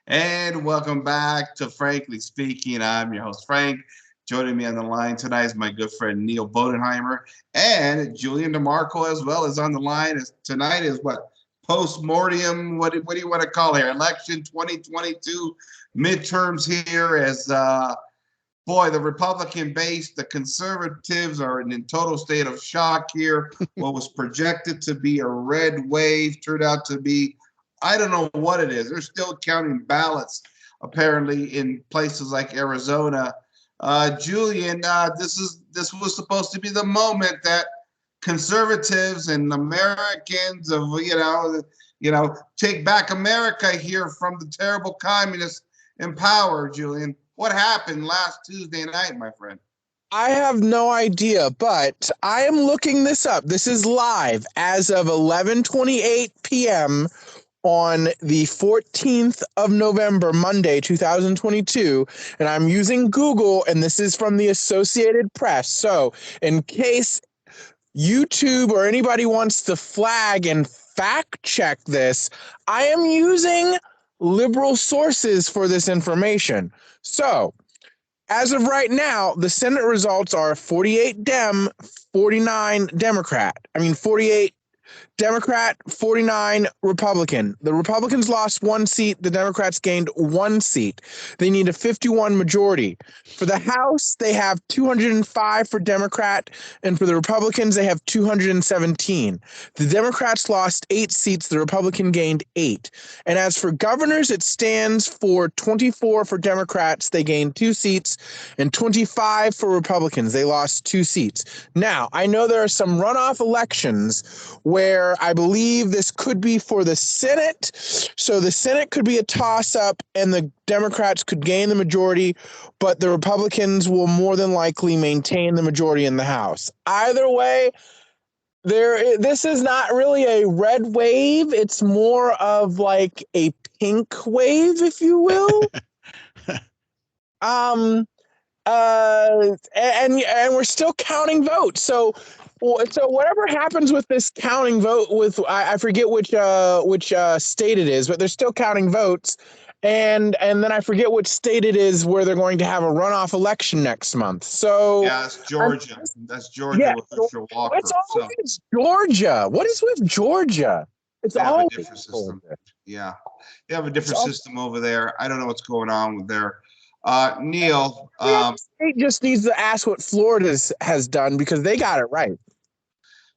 And welcome back to Frankly Speaking. I'm your host, Frank. Joining me on the line tonight is my good friend Neil Bodenheimer and Julien DeMarco as well is on the line. Tonight is what? Post-mortem, what do you want to call it? Election 2022 midterms here as boy, the Republican base, the conservatives are in total state of shock here. What was projected to be a red wave turned out to be, I don't know what it is. They're still counting ballots, apparently, in places like Arizona. Julian, this was supposed to be the moment that conservatives and Americans of take back America here from the terrible communists in power. Julian, what happened last Tuesday night, my friend? I have no idea, but I am looking this up. This is live as of 11:28 p.m. on the 14th of November, Monday, 2022, and I'm using Google, and this is from the Associated Press. So, in case YouTube or anybody wants to flag and fact check this, I am using liberal sources for this information. So, as of right now, the Senate results are 48 Dem, 49 Democrat. 48 Democrat, 49 Republican. The Republicans lost one seat. The Democrats gained one seat. They need a 51 majority. For the House, they have 205 for Democrat, and for the Republicans, they have 217. The Democrats lost 8 seats. The Republican gained 8. And as for governors, it stands for 24 for Democrats. They gained 2 seats, and 25 for Republicans. They lost 2 seats. Now, I know there are some runoff elections where I believe this could be for the Senate. So the Senate could be a toss-up and the Democrats could gain the majority, but the Republicans will more than likely maintain the majority in the House. Either way, this is not really a red wave. It's more of like a pink wave, if you will. And we're still counting votes. So whatever happens with this counting vote, I forget which state it is, but they're still counting votes, and then I forget which state it is where they're going to have a runoff election next month. So yeah, that's Georgia. That's Georgia yeah, with Mr. Walker. it's always Georgia. What is with Georgia? It's they have all a different system. Yeah, they have a different system over there. I don't know what's going on with their. Neil, state just needs to ask what Florida has done because they got it right.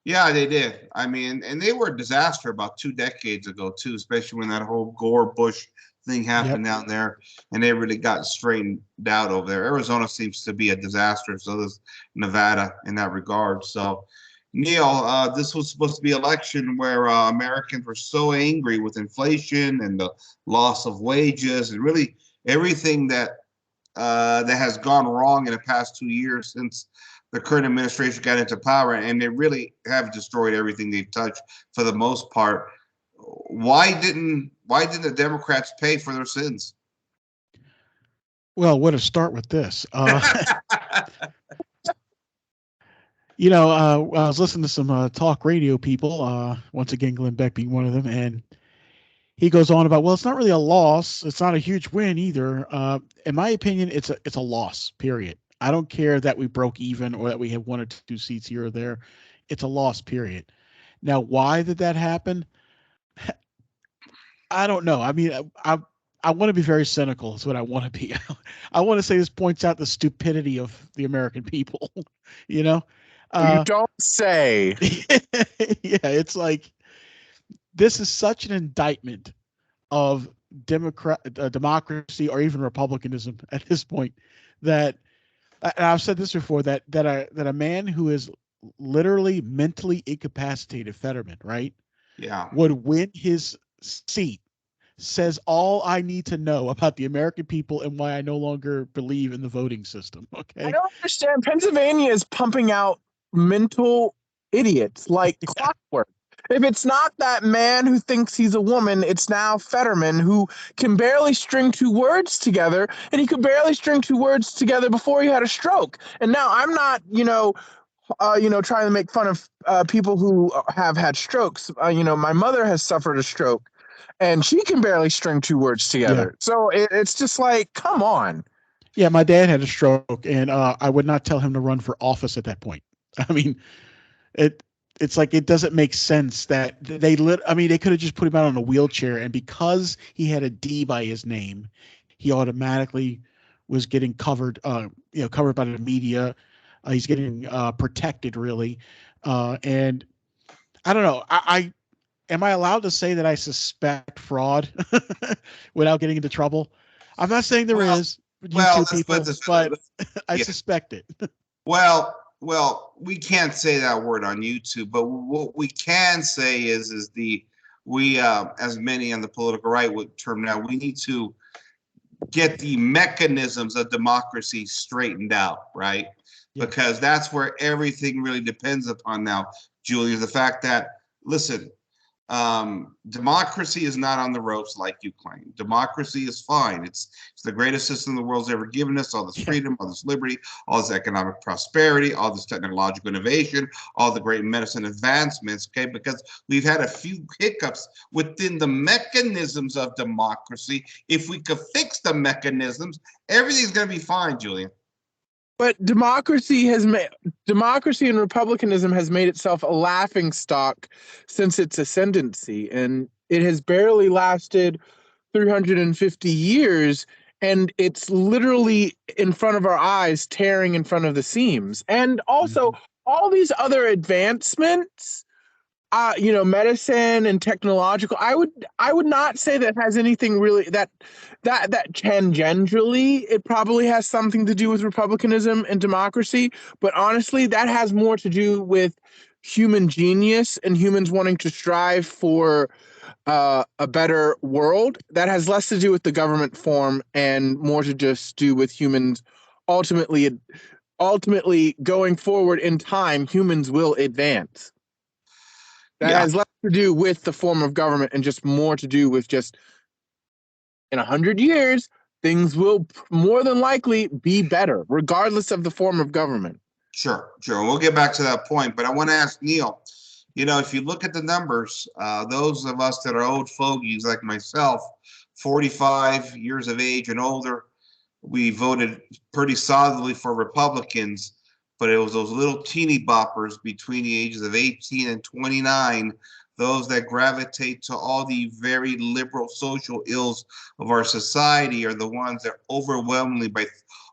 Yeah, they did. And they were a disaster about 2 decades ago too, especially when that whole Gore Bush thing happened down there, and they really got straightened out over there. Arizona seems to be a disaster, so does Nevada in that regard. So, Neil, this was supposed to be an election where Americans were so angry with inflation and the loss of wages and really everything that has gone wrong in the past 2 years since the current administration got into power, and they really have destroyed everything they've touched for the most part. Why didn't the Democrats pay for their sins? Well, where to start with this? I was listening to some talk radio people, once again, Glenn Beck being one of them, and he goes on about, well, it's not really a loss. It's not a huge win either. In my opinion, it's a loss, period. I don't care that we broke even or that we have 1 or 2 seats here or there. It's a loss, period. Now, why did that happen? I don't know. I want to be very cynical. That's what I want to be. I want to say this points out the stupidity of the American people, you know? You don't say. Yeah, it's like, this is such an indictment of democracy or even republicanism at this point that, and I've said this before, that a man who is literally mentally incapacitated, Fetterman, right? Yeah, would win his seat says all I need to know about the American people and why I no longer believe in the voting system. Okay. I don't understand. Pennsylvania is pumping out mental idiots like clockwork. If it's not that man who thinks he's a woman, it's now Fetterman, who can barely string 2 words together, and he could barely string 2 words together before he had a stroke. And now I'm not, trying to make fun of people who have had strokes. My mother has suffered a stroke, and she can barely string two words together. So it's just like, come on. Yeah, my dad had a stroke, and I would not tell him to run for office at that point. I mean, it it's like it doesn't make sense that I mean, they could have just put him out on a wheelchair, and because he had a D by his name, he automatically was getting covered, covered by the media. He's getting protected, really, and I don't know. I am I allowed to say that I suspect fraud without getting into trouble? I'm not saying there Well, is well, YouTube let's people, put this. but I Yeah. suspect it. Well, we can't say that word on YouTube, but what we can say is we as many on the political right would term now, we need to get the mechanisms of democracy straightened out, right? Yeah. Because that's where everything really depends upon now, Julia. The fact that, listen, democracy is not on the ropes like you claim. Democracy is fine. It's the greatest system the world's ever given us. All this freedom, all this liberty, all this economic prosperity, all this technological innovation, all the great medicine advancements. Okay, because we've had a few hiccups within the mechanisms of democracy. If we could fix the mechanisms, everything's going to be fine, Julian. But democracy and republicanism has made itself a laughingstock since its ascendancy, and it has barely lasted 350 years, and it's literally in front of our eyes, tearing in front of the seams. And also, all these other advancements, medicine and technological, I would not say that has anything really that tangentially it probably has something to do with republicanism and democracy, but honestly that has more to do with human genius and humans wanting to strive for a better world. That has less to do with the government form and more to just do with humans ultimately going forward in time. Humans will advance. That has less to do with the form of government and just more to do with just in 100 years, things will more than likely be better, regardless of the form of government. Sure. We'll get back to that point, but I want to ask Neil, if you look at the numbers, those of us that are old fogies like myself, 45 years of age and older, we voted pretty solidly for Republicans, but it was those little teeny boppers between the ages of 18 and 29, those that gravitate to all the very liberal social ills of our society are the ones that overwhelmingly by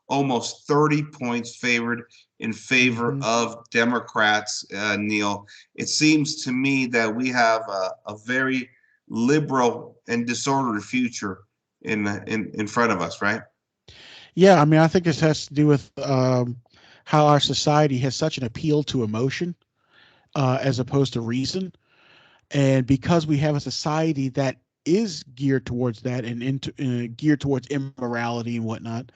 almost 30 points favored in favor of Democrats, Neil. It seems to me that we have a very liberal and disordered future in front of us, right? Yeah, I mean, I think this has to do with how our society has such an appeal to emotion as opposed to reason. And because we have a society that is geared towards that and geared towards immorality and whatnot,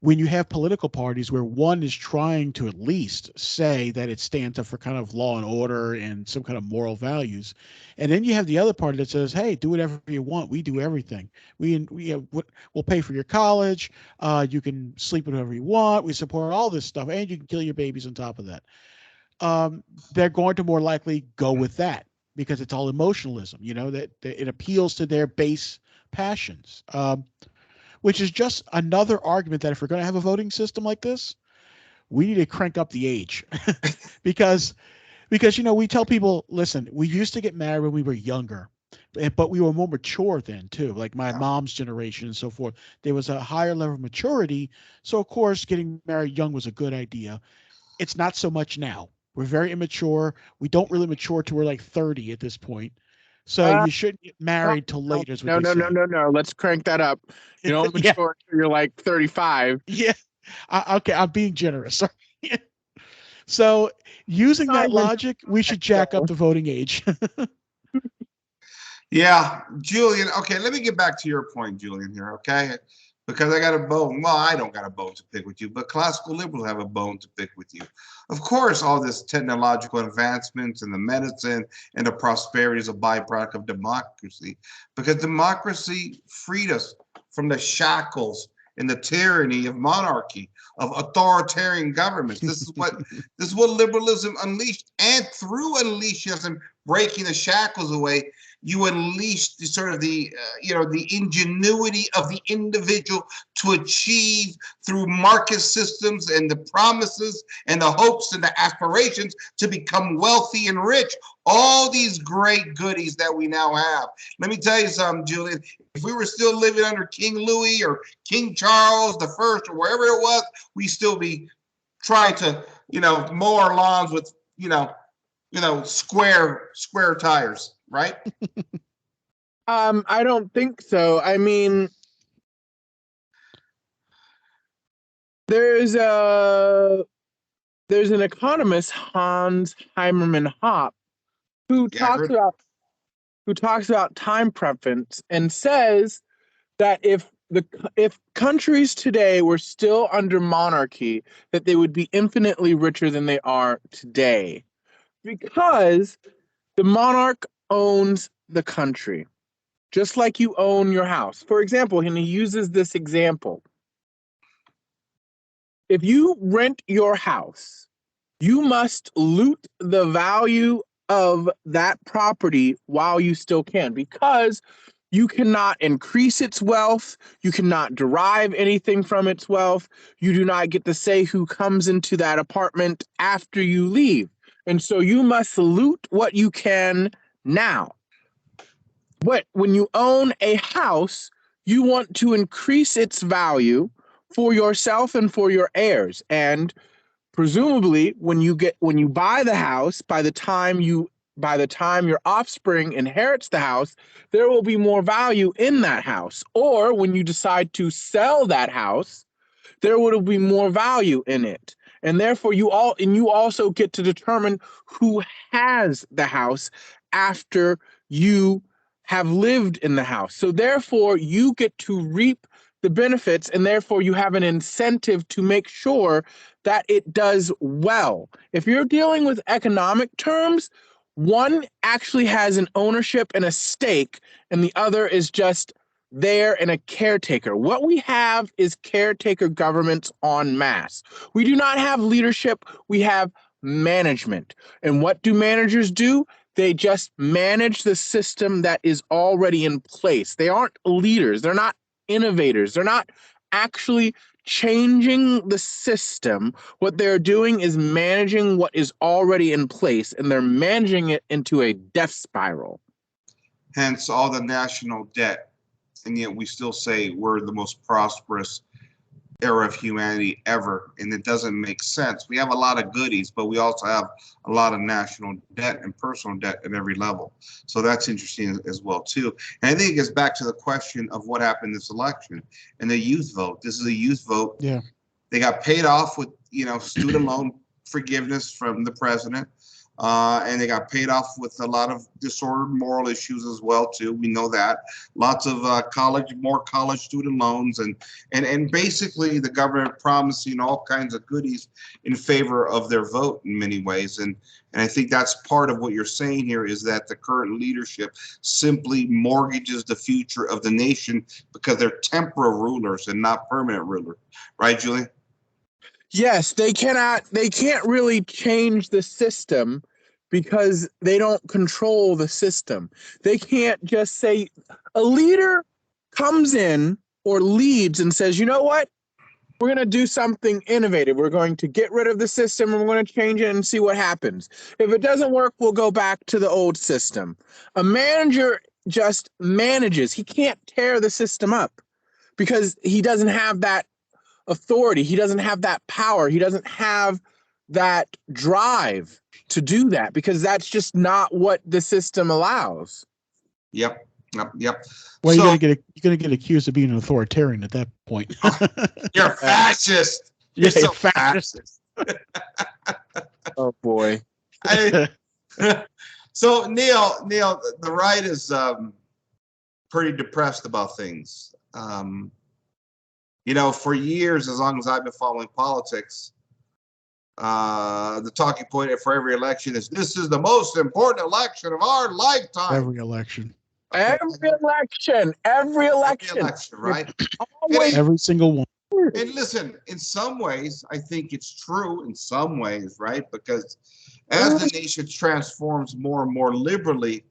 when you have political parties where one is trying to at least say that it stands up for kind of law and order and some kind of moral values, and then you have the other party that says, "Hey, do whatever you want. We do everything. We'll pay for your college. You can sleep with whoever you want. We support all this stuff, and you can kill your babies on top of that." They're going to more likely go with that because it's all emotionalism. That it appeals to their base passions. Which is just another argument that if we're going to have a voting system like this, we need to crank up the age because we tell people, listen, we used to get married when we were younger, but we were more mature then too. Like my mom's generation and so forth, there was a higher level of maturity. So of course, getting married young was a good idea. It's not so much now. We're very immature. We don't really mature till we're like 30 at this point. So you shouldn't get married till later. Is what No. Let's crank that up. You don't mature until you're like 35. Yeah. Okay. I'm being generous. So using that logic, we should jack up the voting age. Yeah, Julian. Okay, let me get back to your point, Julian, here, okay? Because I got a bone. Well, I don't got a bone to pick with you, but classical liberals have a bone to pick with you. Of course, all this technological advancements and the medicine and the prosperity is a byproduct of democracy, because democracy freed us from the shackles and the tyranny of monarchy, of authoritarian governments. This is what liberalism unleashed, and through unleashing us and breaking the shackles away, you unleash the sort of the the ingenuity of the individual to achieve through market systems and the promises and the hopes and the aspirations to become wealthy and rich. All these great goodies that we now have. Let me tell you something, Julian. If we were still living under King Louis or King Charles the First or wherever it was, we still be trying to, mow our lawns with, square tires, right? I don't think so. I mean, there's an economist, Hans Heimermann Hoppe, who talks about time preference and says that if countries today were still under monarchy, that they would be infinitely richer than they are today, because the monarch owns the country, just like you own your house. For example, and he uses this example. If you rent your house, you must loot the value of that property while you still can, because you cannot increase its wealth. You cannot derive anything from its wealth. You do not get to say who comes into that apartment after you leave. And so you must loot what you can now. But when you own a house, you want to increase its value for yourself and for your heirs. And presumably, when you buy the house, by the time your offspring inherits the house, there will be more value in that house. Or when you decide to sell that house, there will be more value in it. And therefore you also get to determine who has the house after you have lived in the house. So therefore you get to reap the benefits, and therefore you have an incentive to make sure that it does well. If you're dealing with economic terms, one actually has an ownership and a stake, and the other is just there and a caretaker. What we have is caretaker governments en masse. We do not have leadership, we have management. And what do managers do? They just manage the system that is already in place. They aren't leaders, they're not innovators, they're not actually changing the system. What they're doing is managing what is already in place, and they're managing it into a death spiral. Hence all the national debt. And yet we still say we're the most prosperous era of humanity ever, and it doesn't make sense. We have a lot of goodies, but we also have a lot of national debt and personal debt at every level. So that's interesting as well too. And I think it gets back to the question of what happened in this election and the youth vote. This is a youth vote. Yeah. They got paid off with student loan forgiveness from the president. And they got paid off with a lot of disordered moral issues as well too. We know that. Lots of more college student loans, and basically the government promising all kinds of goodies in favor of their vote in many ways. And I think that's part of what you're saying here, is that the current leadership simply mortgages the future of the nation because they're temporal rulers and not permanent rulers. Right, Julien? Yes, they can't really change the system because they don't control the system. They can't just say, a leader comes in or leads and says, you know what? We're going to do something innovative. We're going to get rid of the system and we're going to change it and see what happens. If it doesn't work, we'll go back to the old system. A manager just manages. He can't tear the system up because he doesn't have that authority. He doesn't have that power. He doesn't have that drive to do that, because that's just not what the system allows. Yep. Well, you're gonna get accused of being an authoritarian at that point. You're a fascist. You're so fascist. Oh boy. So Neil, the right is pretty depressed about things. For years, as long as I've been following politics, the talking point for every election is, this is the most important election of our lifetime. Every election. Okay. Every election, right? Every single one. And listen, in some ways, I think it's true in some ways, right? Because as the nation transforms more and more liberally,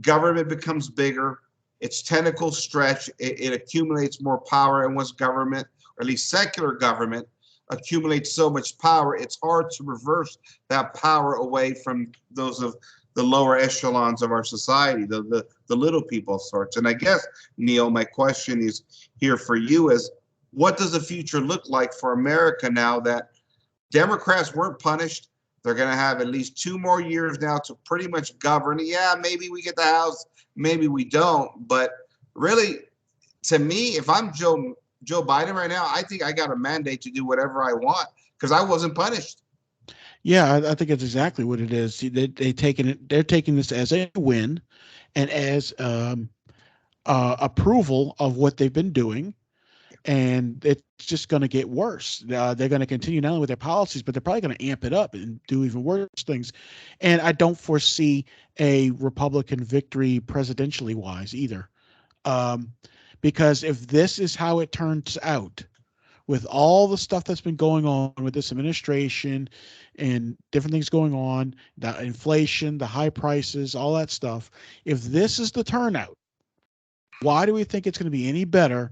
government becomes bigger, its tentacles stretch, it accumulates more power, and once government, or at least secular government, accumulates so much power, it's hard to reverse that power away from those of the lower echelons of our society, the little people sorts. And I guess, Neil, my question is here for you is, what does the future look like for America now that Democrats weren't punished? They're going to have at least 2 more years now to pretty much govern. Yeah, maybe we get the House, maybe we don't. But really, to me, if I'm Joe Biden right now, I think I got a mandate to do whatever I want because I wasn't punished. Yeah, I think it's exactly what it is. They're taking this as a win and as approval of what they've been doing. And it's just going to get worse. They're going to continue not only with their policies, but they're probably going to amp it up and do even worse things. And I don't foresee a Republican victory presidentially wise either. Because if this is how it turns out, with all the stuff that's been going on with this administration and different things going on, the inflation, the high prices, all that stuff, if this is the turnout, why do we think it's going to be any better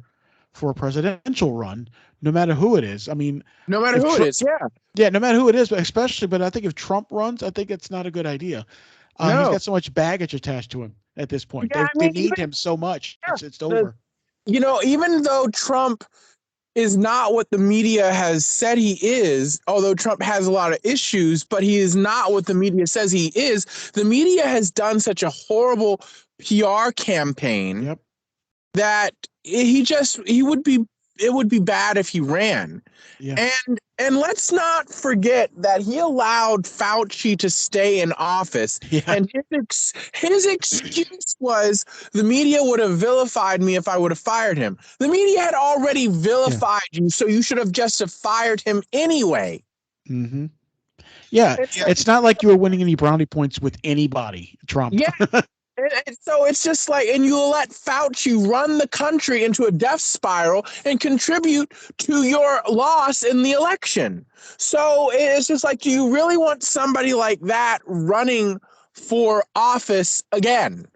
for a presidential run, no matter who it is? I mean, no matter who it is, yeah, no matter who it is, but especially, but I think if Trump runs, I think it's not a good idea. He's got so much baggage attached to him at this point. Yeah, they need him so much. It's over. Even though Trump is not what the media has said he is, although Trump has a lot of issues, but he is not what the media says he is. The media has done such a horrible PR campaign that it would be bad if he ran. Yeah. And let's not forget that he allowed Fauci to stay in office. Yeah. And his excuse was the media would have vilified me if I would have fired him. The media had already vilified you, so you should have just have fired him anyway. Mm-hmm. Yeah, it's not like you were winning any brownie points with anybody, Trump. Yeah. And so it's just like, and you let Fauci run the country into a death spiral and contribute to your loss in the election. So it's just like, do you really want somebody like that running for office again?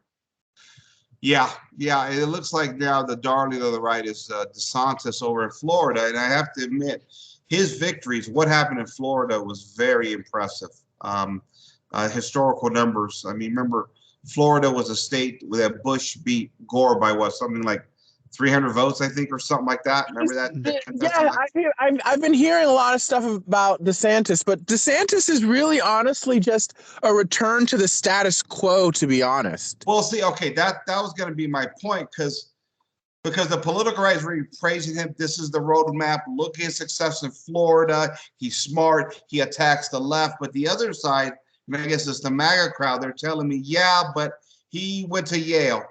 Yeah. It looks like now the darling of the right is DeSantis over in Florida. And I have to admit, his victories, what happened in Florida was very impressive. Historical numbers. I mean, remember, Florida was a state that Bush beat Gore by something like 300 votes, I think, or something like that. Remember that? Yeah, I've been hearing a lot of stuff about DeSantis, but DeSantis is really honestly just a return to the status quo, to be honest. Well, see, okay, that was going to be my point because the political right is really praising him. This is the roadmap. Look at his success in Florida. He's smart. He attacks the left. But the other side, I guess it's the MAGA crowd. They're telling me, yeah, but he went to Yale,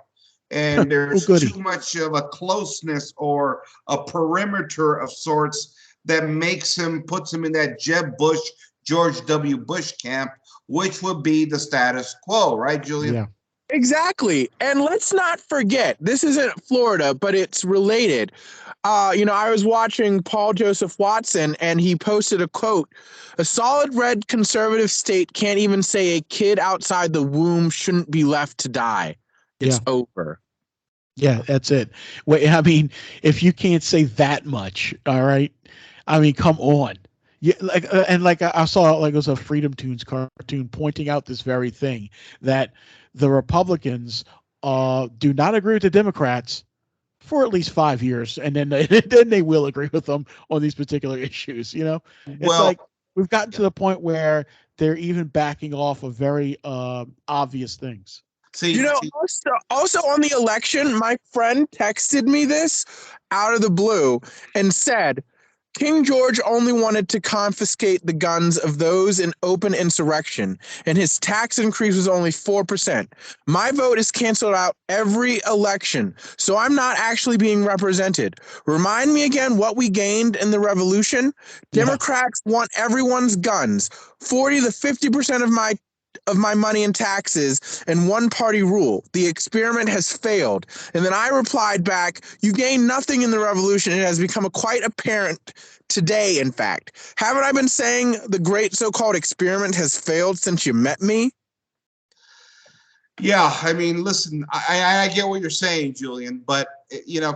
and there's too much of a closeness or a perimeter of sorts that puts him in that Jeb Bush, George W. Bush camp, which would be the status quo, right, Julien? Yeah. Exactly. And let's not forget, this isn't Florida, but it's related. I was watching Paul Joseph Watson, and he posted a quote: "A solid red conservative state can't even say a kid outside the womb shouldn't be left to die. It's over." Yeah, that's it. Wait, I mean, if you can't say that much, all right. I mean, come on. Yeah, I saw it was a Freedom Tunes cartoon pointing out this very thing, that the Republicans do not agree with the Democrats for at least 5 years, and then they will agree with them on these particular issues. It's like we've gotten to the point where they're even backing off of very obvious things. Also on the election, my friend texted me this out of the blue and said, King George only wanted to confiscate the guns of those in open insurrection, and his tax increase was only 4%. My vote is canceled out every election, so I'm not actually being represented. Remind me again what we gained in the revolution. Democrats want everyone's guns, 40 to 50% of my money in taxes, and one-party rule. The experiment has failed. And then I replied back, you gain nothing in the revolution. It has become quite apparent today, in fact. Haven't I been saying the great so-called experiment has failed since you met me? Yeah, I mean, listen, I get what you're saying, Julian, but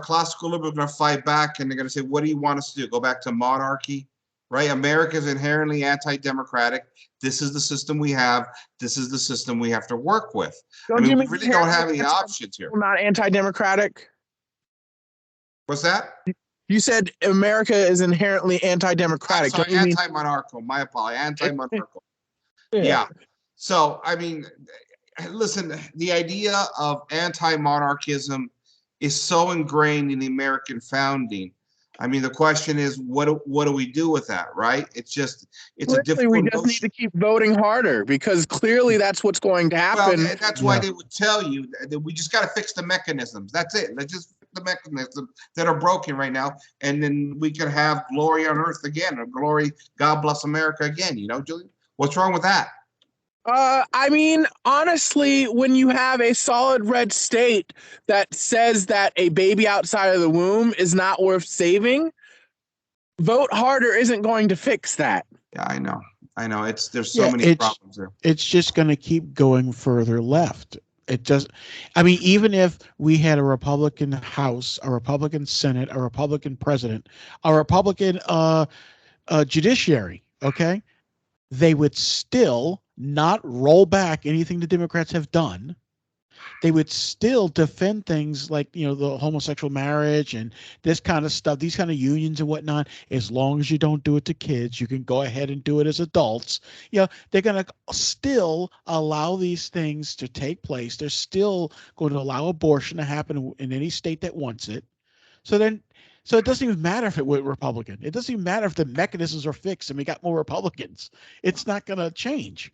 classical liberals are going to fight back, and they're going to say, "What do you want us to do? Go back to monarchy, right? America is inherently anti-democratic. This is the system we have. This is the system we have to work with. I Don't mean, you we mean really don't have any anti- options here." not anti-democratic? What's that? You said America is inherently I'm anti-democratic. sorry, Don't you mean? anti-monarchical. My apology, anti-monarchical. Yeah. Yeah. So, I mean, listen, the idea of anti-monarchism is so ingrained in the American founding. I mean, the question is, what do we do with that, right? It's a Clearly, we difficult just need notion. to keep voting harder because clearly that's what's going to Well, happen. that's why Yeah. they would tell you that we just got to fix the mechanisms. That's it. Let's just fix the mechanisms that are broken right now, and then we can have glory on earth again, or glory, God bless America again. Julian, what's wrong with that? I mean, honestly, when you have a solid red state that says that a baby outside of the womb is not worth saving, vote harder isn't going to fix that. Yeah, I know. There's so Yeah, many it's problems there. it's just going to keep going further left. It just, I mean, even if we had a Republican House, a Republican Senate, a Republican president, a Republican judiciary, okay, they would still not roll back anything the Democrats have done. They would still defend things like, the homosexual marriage and this kind of stuff, these kind of unions and whatnot. As long as you don't do it to kids, you can go ahead and do it as adults. They're going to still allow these things to take place. They're still going to allow abortion to happen in any state that wants it. So it doesn't even matter if it were Republican. It doesn't even matter if the mechanisms are fixed and we got more Republicans. It's not going to change.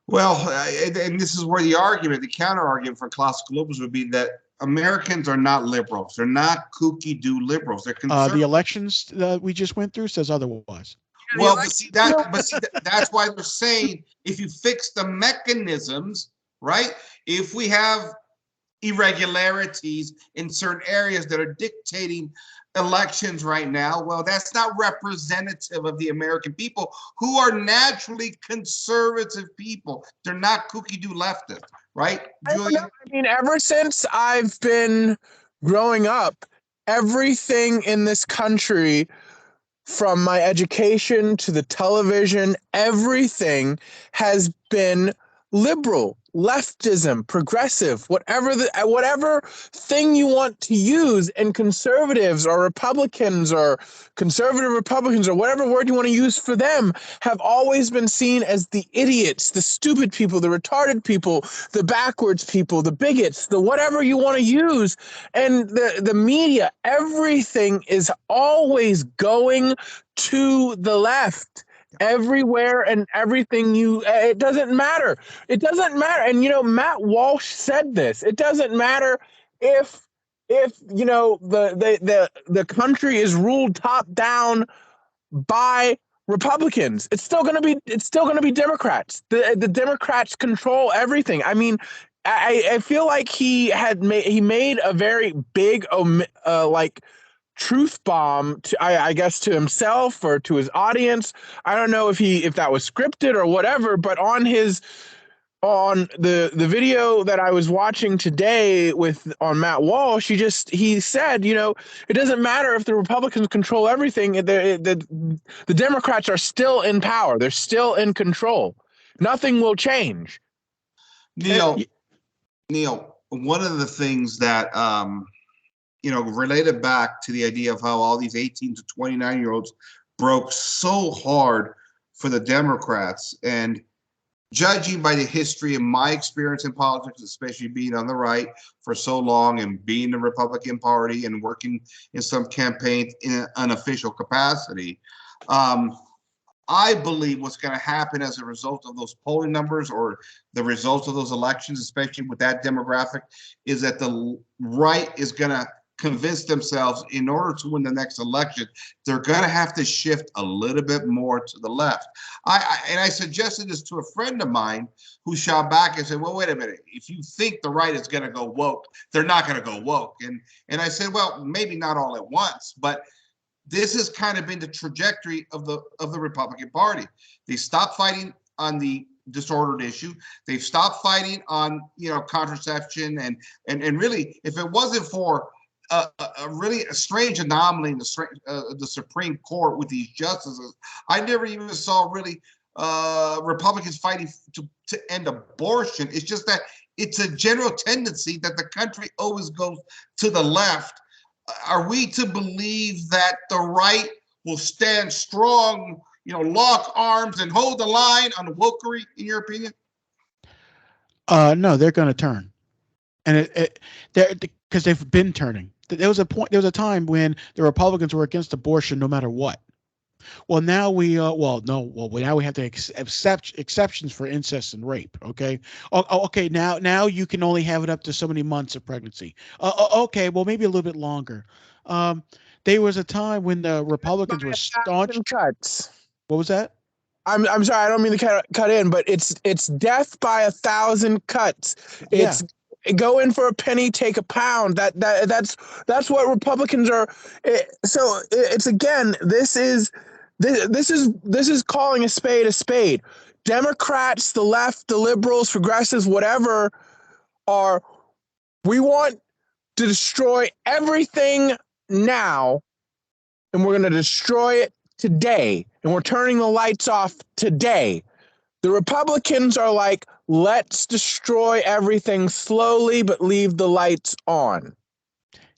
Well, and this is where the counter argument for classical liberals would be that Americans are not liberals. They're not kooky-do liberals. They're The conservative. elections that we just went through says otherwise. Well, that's why they're saying if you fix the mechanisms, right? If we have irregularities in certain areas that are dictating elections right now, well, that's not representative of the American people, who are naturally conservative people. They're not kooky-do leftists, right, Julian? I mean, ever since I've been growing up, everything in this country, from my education to the television, everything has been liberal, leftism, progressive, whatever thing you want to use, and conservatives or Republicans or conservative Republicans or whatever word you want to use for them have always been seen as the idiots, the stupid people, the retarded people, the backwards people, the bigots, the whatever you want to use. And the media, everything is always going to the left, everywhere and everything. It doesn't matter. And Matt Walsh said this. It doesn't matter if the country is ruled top down by Republicans. It's still going to be Democrats. The Democrats control everything. I mean, I feel like he made a very big truth bomb to, I guess, to himself or to his audience. I don't know if that was scripted or whatever, but on the video that I was watching today on Matt Walsh, he said, it doesn't matter if the Republicans control everything. The Democrats are still in power. They're still in control. Nothing will change. Neil, one of the things that related back to the idea of how all these 18 to 29-year-olds broke so hard for the Democrats, and judging by the history of my experience in politics, especially being on the right for so long and being the Republican Party and working in some campaigns in an unofficial capacity, I believe what's going to happen as a result of those polling numbers or the results of those elections, especially with that demographic, is that the right is going to convince themselves in order to win the next election, they're going to have to shift a little bit more to the left. I suggested this to a friend of mine who shot back and said, well, wait a minute. If you think the right is going to go woke, they're not going to go woke. And I said, well, maybe not all at once, but this has kind of been the trajectory of the Republican Party. They stopped fighting on the disordered issue. They've stopped fighting on contraception, and really, if it wasn't for a really strange anomaly in the Supreme Court with these justices, I never even saw really Republicans fighting to end abortion. It's just that it's a general tendency that the country always goes to the left. Are we to believe that the right will stand strong, lock arms and hold the line on the wokery, in your opinion? No, they're going to turn, and they're because they've been turning. There was a time when the Republicans were against abortion no matter what. Well, now now we have to accept exceptions for incest and rape. Okay. Okay. Now you can only have it up to so many months of pregnancy. Okay. Well, maybe a little bit longer. There was a time when the Republicans were staunch. Cuts. What was that? I'm sorry, I don't mean to cut in, but it's death by 1,000 cuts. It's go in for a penny, take a pound. That's what Republicans are. So it's again, this is calling a spade a spade. Democrats, the left, the liberals, progressives, whatever, we want to destroy everything now, and we're going to destroy it today, and we're turning the lights off today. The Republicans are like, let's destroy everything slowly, but leave the lights on.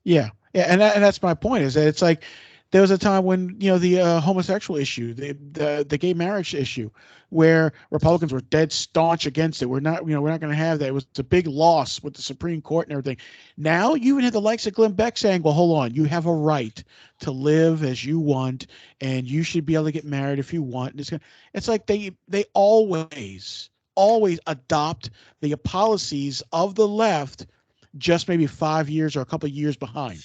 Yeah, and that's my point. Is that it's like there was a time when the homosexual issue, the gay marriage issue, where Republicans were dead staunch against it. We're not going to have that. It was a big loss with the Supreme Court and everything. Now you even have the likes of Glenn Beck saying, "Well, hold on, you have a right to live as you want, and you should be able to get married if you want." It's like they always adopt the policies of the left, just maybe 5 years or a couple of years behind.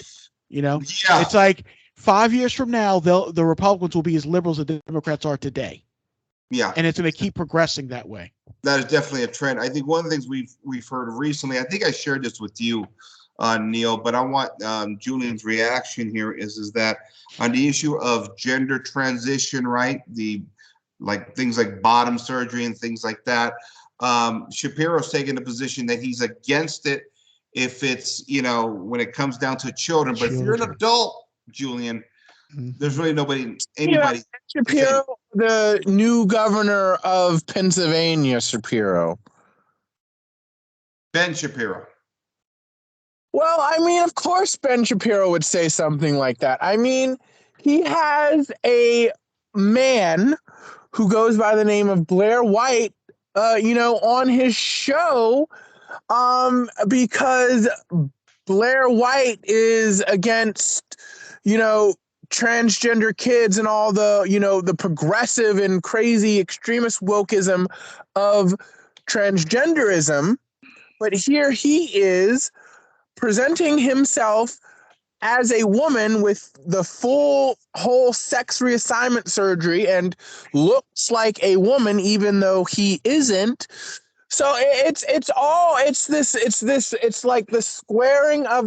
Yeah. It's like 5 years from now, the Republicans will be as liberal as the Democrats are today. Yeah, and it's going to keep progressing that way. That is definitely a trend. I think one of the things we've heard recently, I think I shared this with you, Neil, but I want Julian's reaction here is that on the issue of gender transition, right? Things like bottom surgery and things like that. Shapiro's taken a position that he's against it if it's, when it comes down to children. But if you're an adult, Julian, there's really anybody. Shapiro, the new governor of Pennsylvania, Shapiro. Ben Shapiro. Well, I mean, of course Ben Shapiro would say something like that. I mean, he has a man who goes by the name of Blair White, on his show, because Blair White is against, transgender kids and all the, the progressive and crazy extremist wokeism of transgenderism. But here he is presenting himself as a woman with the whole sex reassignment surgery and looks like a woman, even though he isn't. So it's like the squaring of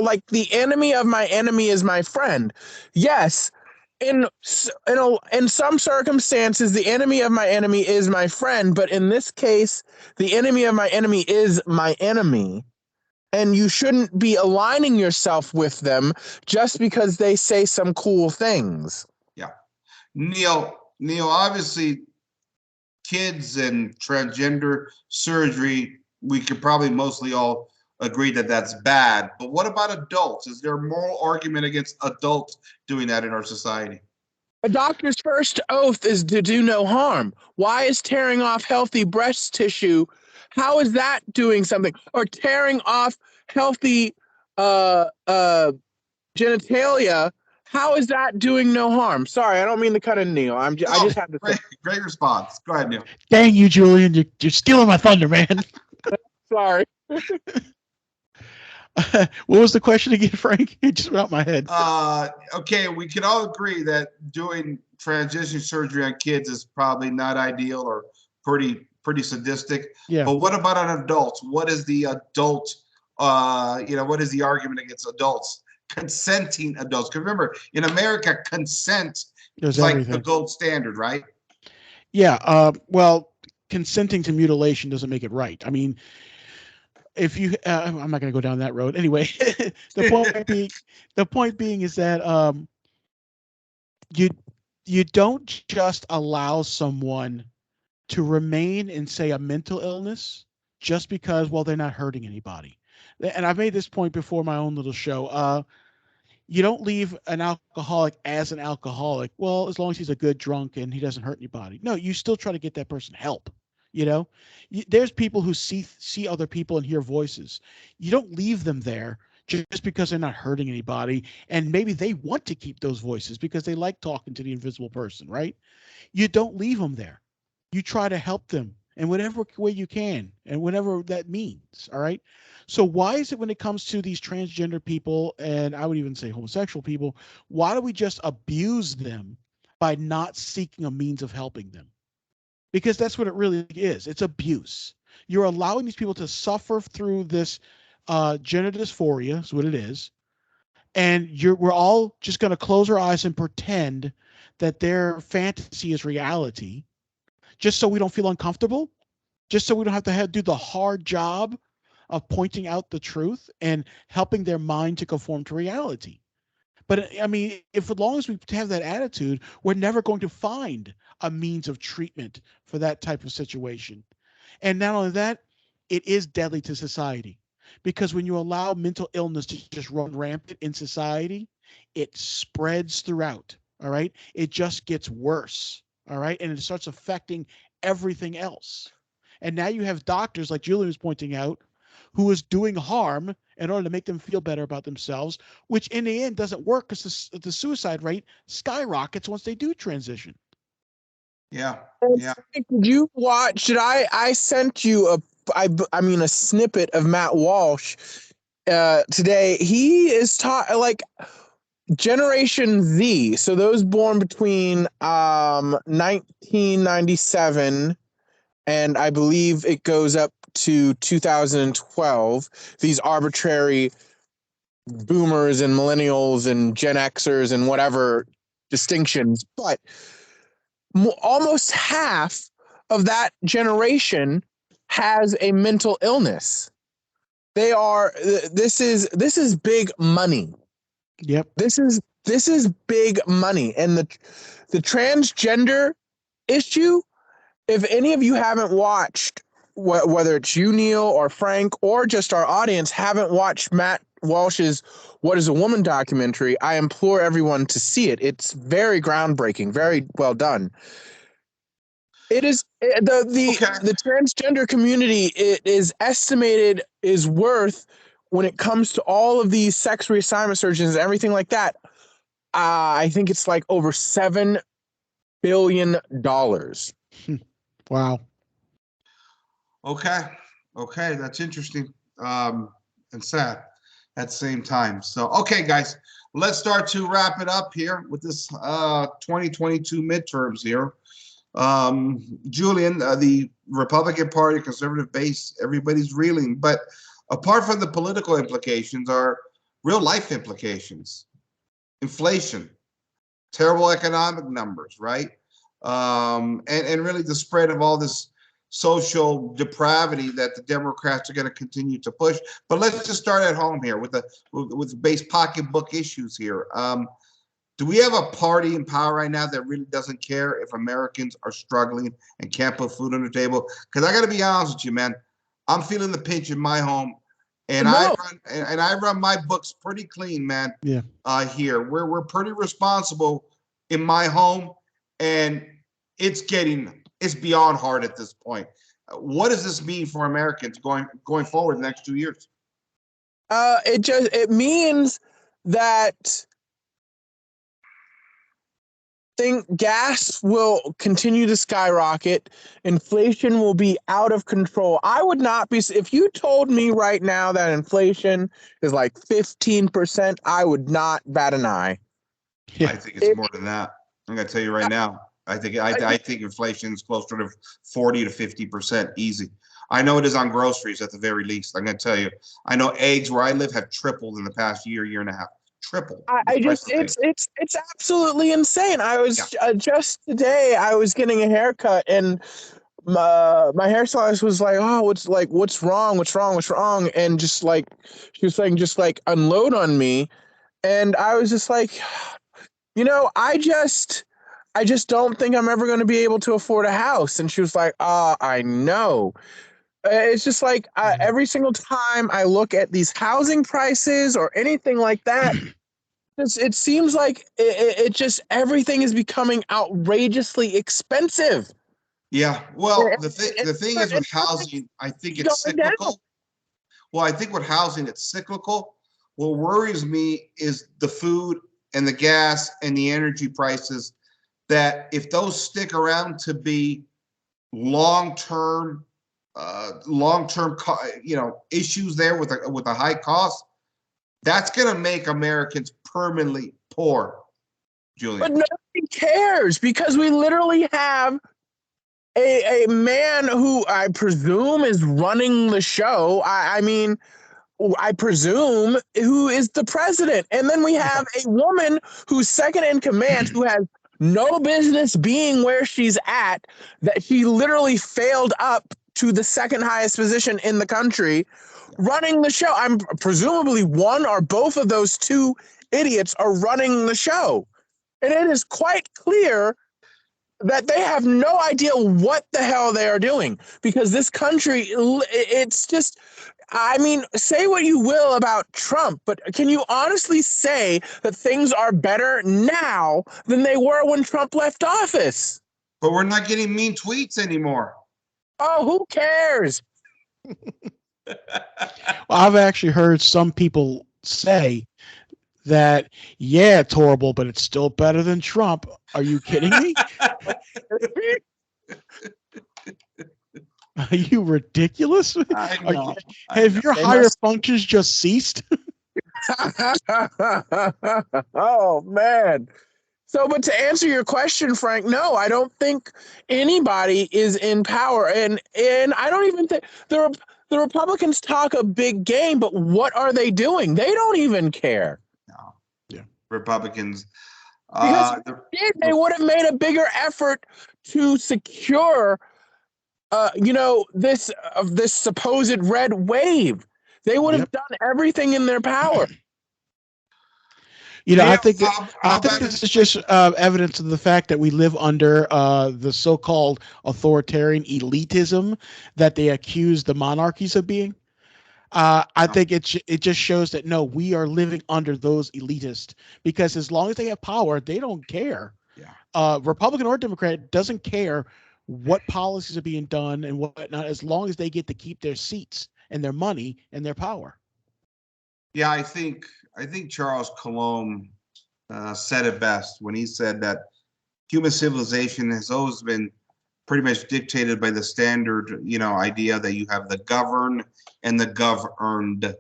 like the enemy of my enemy is my friend. Yes, in some circumstances, the enemy of my enemy is my friend, but in this case, the enemy of my enemy is my enemy. And you shouldn't be aligning yourself with them just because they say some cool things. Yeah. Neil, obviously, kids and transgender surgery, we could probably mostly all agree that that's bad. But what about adults? Is there a moral argument against adults doing that in our society? A doctor's first oath is to do no harm. Why is tearing off healthy breast tissue? How is that doing something? Or tearing off healthy genitalia? How is that doing no harm? Sorry, I don't mean to cut in, Neil. I just had to say. Great response. Go ahead, Neil. Dang you, Julian. You're stealing my thunder, man. Sorry. What was the question again, Frank? It just went out my head. Okay, we can all agree that doing transition surgery on kids is probably not ideal or pretty sadistic. Yeah. But what about on adults? What is the adult? What is the argument against adults? Consenting adults. Because remember, in America, consent is like the gold standard, right? Yeah. Well, consenting to mutilation doesn't make it right. I mean, if you, I'm not going to go down that road anyway. The point being is that you you don't just allow someone to remain in, say, a mental illness just because, well, they're not hurting anybody. And I've made this point before in my own little show. You don't leave an alcoholic as an alcoholic. Well, as long as he's a good drunk and he doesn't hurt anybody. No, you still try to get that person help. You know, there's people who see other people and hear voices. You don't leave them there just because they're not hurting anybody. And maybe they want to keep those voices because they like talking to the invisible person, right? You don't leave them there. You try to help them in whatever way you can and whatever that means. All right. So why is it when it comes to these transgender people, and I would even say homosexual people, why do we just abuse them by not seeking a means of helping them? Because that's what it really is. It's abuse. You're allowing these people to suffer through this gender dysphoria, is what it is. And we're all just going to close our eyes and pretend that their fantasy is reality, just so we don't feel uncomfortable, just so we don't have to do the hard job of pointing out the truth and helping their mind to conform to reality. But I mean, if as long as we have that attitude, we're never going to find a means of treatment for that type of situation. And not only that, it is deadly to society, because when you allow mental illness to just run rampant in society, it spreads throughout. All right. It just gets worse. All right. And it starts affecting everything else. And now you have doctors, like Julien was pointing out, who is doing harm in order to make them feel better about themselves, which in the end doesn't work because the suicide rate skyrockets once they do transition. Yeah. Yeah. Did you watch? I sent you a snippet of Matt Walsh today. He is taught like Generation Z, so those born between 1997 and I believe it goes up to 2012. These arbitrary boomers and millennials and Gen Xers and whatever distinctions, but almost half of that generation has a mental illness. They are this is big money. Yep. This is big money. And the transgender issue, if any of you haven't watched, whether it's you, Neil, or Frank, or just our audience, haven't watched Matt Walsh's What is a Woman documentary, I implore everyone to see it. It's very groundbreaking, very well done. It is the transgender community, it is estimated, is worth, when it comes to all of these sex reassignment surgeons and everything like that, I think it's like over $7 billion. Wow. Okay. That's interesting. And sad at the same time. So, okay, guys, let's start to wrap it up here with this 2022 midterms here. Julien, the Republican Party, conservative base, everybody's reeling. But apart from the political implications, are real life implications. Inflation, terrible economic numbers, right? And really the spread of all this social depravity that the Democrats are going to continue to push. But let's just start at home here with the base pocketbook issues here. Do we have a party in power right now that really doesn't care if Americans are struggling and can't put food on the table? Because I got to be honest with you, man, I'm feeling the pinch in my home, and I run my books pretty clean, man. Yeah. Here we're pretty responsible in my home, and it's beyond hard at this point. What does this mean for Americans going forward the next 2 years? It means that gas will continue to skyrocket. Inflation will be out of control. I would not be, if you told me right now that inflation is like 15%, I would not bat an eye. Yeah. I think it's more than that. I'm going to tell you right now. I think inflation is closer to 40 to 50% easy. I know it is on groceries at the very least. I'm going to tell you. I know eggs where I live have tripled in the past year and a half. Triple. It's absolutely insane. I was just today I was getting a haircut, and my hairstylist was like, "Oh, what's wrong? What's wrong? What's wrong?" And just like she was saying, just like unload on me, and I was just like, I just don't think I'm ever going to be able to afford a house. And she was like, I know. It's just like every single time I look at these housing prices or anything like that, it seems like it just everything is becoming outrageously expensive. Yeah. Well, the thing is with Nothing's housing, I think it's going down. cyclical. Well, I think with housing, it's cyclical. What worries me is the food and the gas and the energy prices, that if those stick around to be long-term, issues there with a high cost, that's going to make Americans permanently poor, But Julian. nobody cares because we literally have a man who I presume is running the show. I mean, I presume, who is the president. And then we Yeah. have a woman who's second in command who has no business being where she's at, that she literally failed up to the second highest position in the country, running the show. I'm presumably one or both of those two idiots are running the show. And it is quite clear that they have no idea what the hell they are doing because this country, it's just, I mean, say what you will about Trump, but can you honestly say that things are better now than they were when Trump left office? But we're not getting mean tweets anymore. Oh, who cares? Well, I've actually heard some people say that, yeah, it's horrible, but it's still better than Trump. Are you kidding me? Are you ridiculous? I Are know. I know. have your They higher must. functions just ceased? Oh, man. So, but to answer your question, Frank, no, I don't think anybody is in power, and I don't even think the Republicans talk a big game, but what are they doing? They don't even care No. Yeah. Republicans. because if The, they did, they would have made a bigger effort to secure, this supposed red wave. They would have Yep. done everything in their power. I Neil, think how about this is just evidence of the fact that we live under the so-called authoritarian elitism that they accuse the monarchies of being. I no, think it just shows that no, we are living under those elitists because as long as they have power, they don't care. yeah. Republican or Democrat doesn't care what policies are being done and whatnot, as long as they get to keep their seats and their money and their power. Yeah, I think Charles Colomb said it best when he said that human civilization has always been pretty much dictated by the standard, idea that you have the governed and the governed.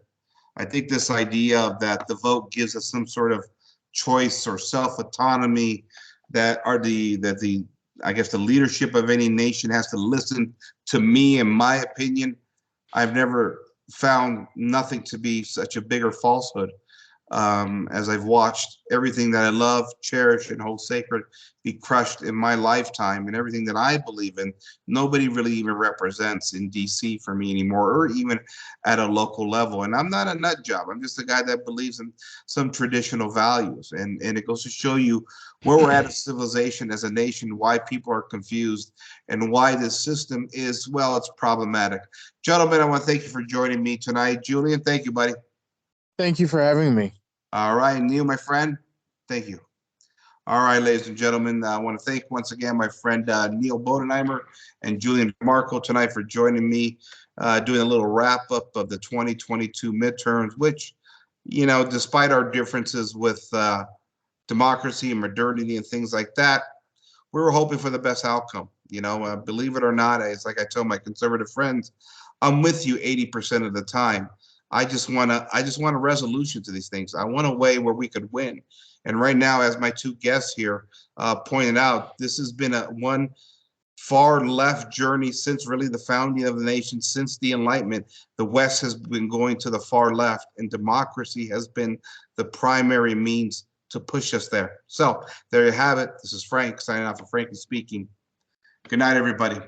I think this idea of that the vote gives us some sort of choice or self autonomy, that the I guess the leadership of any nation has to listen to me and my opinion. I've never found nothing to be such a bigger falsehood, as I've watched everything that I love, cherish, and hold sacred be crushed in my lifetime, and everything that I believe in, nobody really even represents in DC for me anymore, or even at a local level. And I'm not a nut job. I'm just a guy that believes in some traditional values. And it goes to show you where we're at as civilization, as a nation, why people are confused, and why this system is, well, it's problematic. Gentlemen, I want to thank you for joining me tonight. Julian, thank you, buddy. Thank you for having me. All right, Neil, my friend, thank you. All right, ladies and gentlemen, I want to thank once again my friend Neil Bodenheimer and Julien DeMarco tonight for joining me, doing a little wrap up of the 2022 midterms, which, despite our differences with democracy and modernity and things like that, we were hoping for the best outcome. Believe it or not, it's like I tell my conservative friends, I'm with you 80% of the time. I just want a resolution to these things. I want a way where we could win. And right now, as my two guests here pointed out, this has been one far left journey since really the founding of the nation, since the Enlightenment. The West has been going to the far left, and democracy has been the primary means to push us there. So there you have it. This is Frank signing off for Frankie Speaking. Good night, everybody.